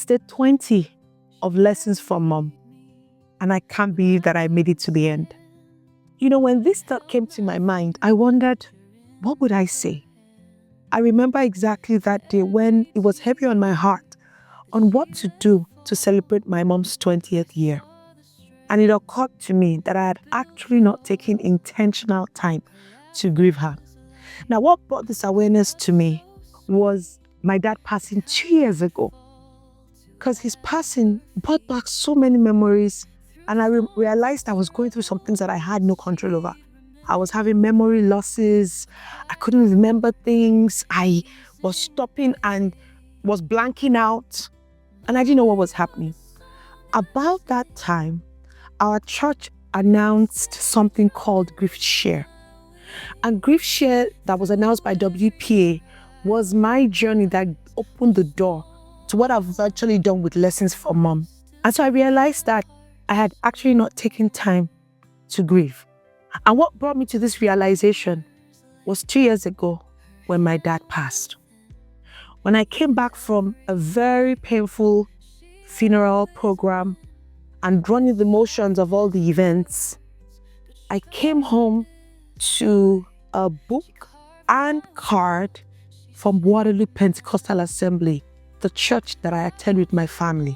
It's the 20 of lessons from mom. And I can't believe that I made it to the end. When this thought came to my mind, I wondered, what would I say? I remember exactly that day when it was heavy on my heart on what to do to celebrate my mom's 20th year. And it occurred to me that I had actually not taken intentional time to grieve her. Now, what brought this awareness to me was my dad passing 2 years ago. Because his passing brought back so many memories, and I realized I was going through some things that I had no control over. I was having memory losses. I couldn't remember things. I was stopping and was blanking out, and I didn't know what was happening. About that time, our church announced something called Grief Share. And Grief Share that was announced by WPA was my journey that opened the door to what I've virtually done with Lessons from Mom. And so I realized that I had actually not taken time to grieve. And what brought me to this realization was 2 years ago when my dad passed. When I came back from a very painful funeral program and running the motions of all the events, I came home to a book and card from Waterloo Pentecostal Assembly, the church that I attend with my family.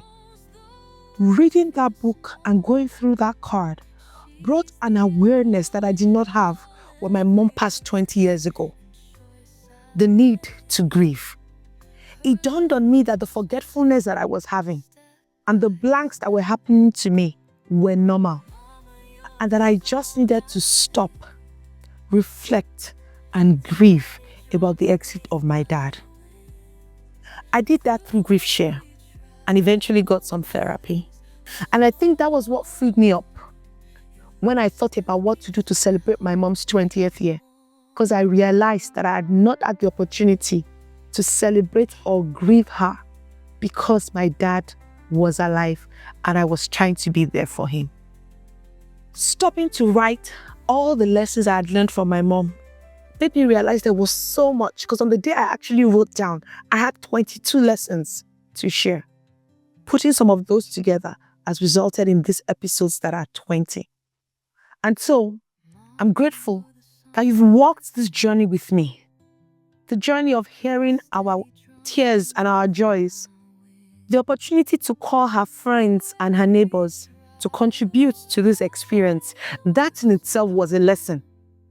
Reading that book and going through that card brought an awareness that I did not have when my mom passed 20 years ago. The need to grieve. It dawned on me that the forgetfulness that I was having and the blanks that were happening to me were normal, and that I just needed to stop, reflect, and grieve about the exit of my dad. I did that through Grief Share and eventually got some therapy. And I think that was what freed me up when I thought about what to do to celebrate my mom's 20th year, because I realized that I had not had the opportunity to celebrate or grieve her because my dad was alive and I was trying to be there for him. Stopping to write all the lessons I had learned from my mom made me realize there was so much, because on the day I actually wrote down, I had 22 lessons to share. Putting some of those together has resulted in these episodes that are 20. And so I'm grateful that you've walked this journey with me. The journey of hearing our tears and our joys. The opportunity to call her friends and her neighbors to contribute to this experience. That in itself was a lesson.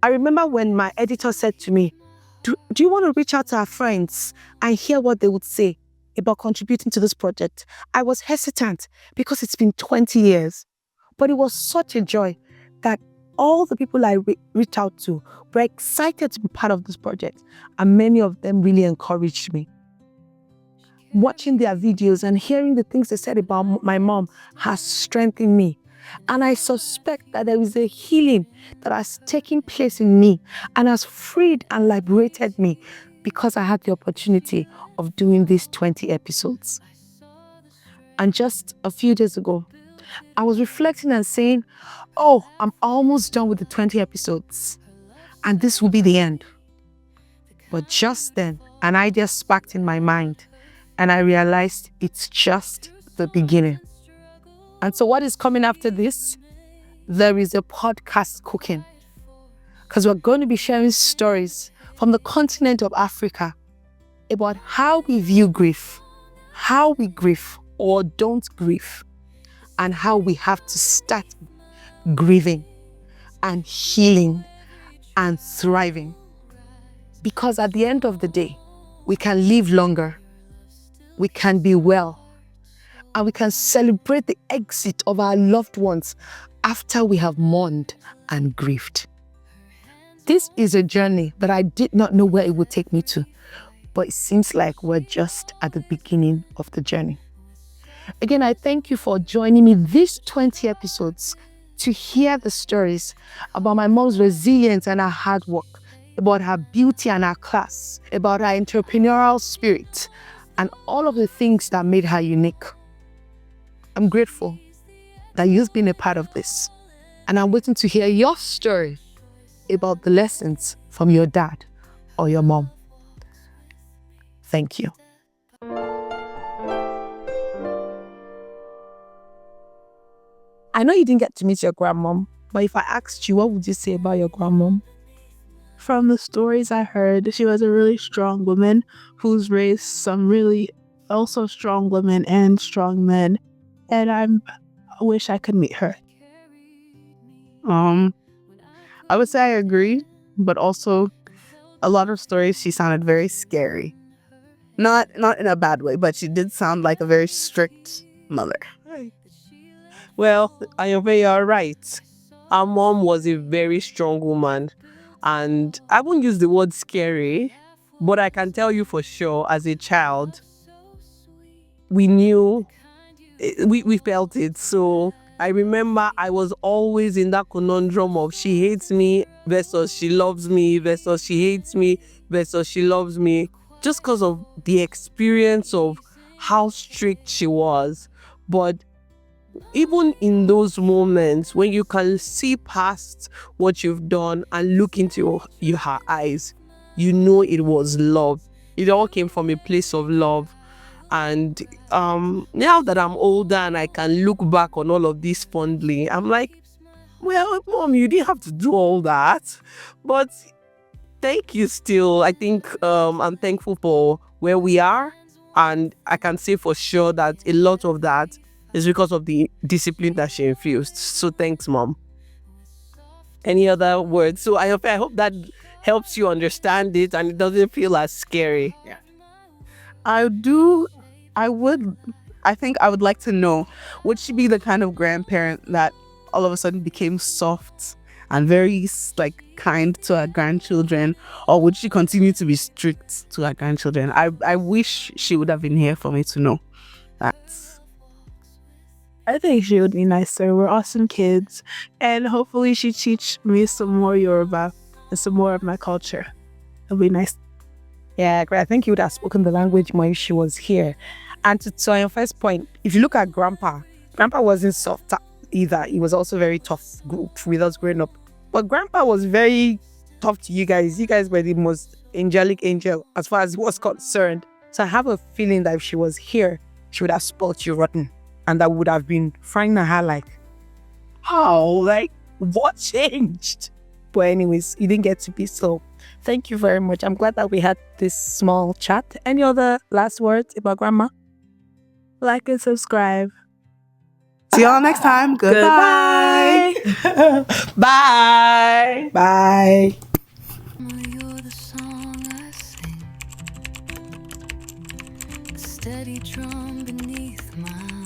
I remember when my editor said to me, do you want to reach out to our friends and hear what they would say about contributing to this project? I was hesitant because it's been 20 years. But it was such a joy that all the people I reached out to were excited to be part of this project, and many of them really encouraged me. Watching their videos and hearing the things they said about my mom has strengthened me. And I suspect that there is a healing that has taken place in me and has freed and liberated me because I had the opportunity of doing these 20 episodes. And just a few days ago, I was reflecting and saying, oh, I'm almost done with the 20 episodes and this will be the end. But just then, an idea sparked in my mind and I realized it's just the beginning. And so what is coming after this? There is a podcast cooking, because we're going to be sharing stories from the continent of Africa about how we view grief, how we grieve or don't grieve, and how we have to start grieving and healing and thriving. Because at the end of the day, we can live longer, we can be well, and we can celebrate the exit of our loved ones after we have mourned and grieved. This is a journey that I did not know where it would take me to, but it seems like we're just at the beginning of the journey. Again, I thank you for joining me these 20 episodes to hear the stories about my mom's resilience and her hard work, about her beauty and her class, about her entrepreneurial spirit, and all of the things that made her unique. I'm grateful that you've been a part of this, and I'm waiting to hear your story about the lessons from your dad or your mom. Thank you. I know you didn't get to meet your grandmom, but if I asked you, what would you say about your grandmom? From the stories I heard, she was a really strong woman who's raised some really also strong women and strong men. And I wish I could meet her. I would say I agree, but also a lot of stories she sounded very scary. Not in a bad way, but she did sound like a very strict mother. Well, Ayobe, you're right. Our mom was a very strong woman, and I won't use the word scary, but I can tell you for sure, as a child, we knew, we felt it. So I remember I was always in that conundrum of she hates me versus she loves me versus she hates me versus she loves me, just because of the experience of how strict she was. But even in those moments when you can see past what you've done and look into her eyes, you know it was love. It all came from a place of love. And now that I'm older and I can look back on all of this fondly, I'm like, well, mom, you didn't have to do all that. But thank you still. I think I'm thankful for where we are. And I can say for sure that a lot of that is because of the discipline that she infused. So thanks, mom. Any other words? So I hope that helps you understand it and it doesn't feel as scary. Yeah. I think I would like to know, would she be the kind of grandparent that all of a sudden became soft and very kind to her grandchildren, or would she continue to be strict to her grandchildren? I wish she would have been here for me to know that. I think she would be nicer. We're awesome kids. And hopefully she teach me some more Yoruba and some more of my culture. It'll be nice. Yeah, I think you would have spoken the language more if she was here. And to your first point, if you look at Grandpa wasn't soft either. He was also very tough with us growing up. But Grandpa was very tough to you guys. You guys were the most angelic angel as far as he was concerned. So I have a feeling that if she was here, she would have spoiled you rotten. And that would have been frying her like, how? Like, what changed? But anyways, you didn't get to be so. Thank you very much. I'm glad that we had this small chat. Any other last words about Grandma? Like and subscribe. See y'all next time. Goodbye. Bye. Bye. You're the song I sing, a steady drum beneath my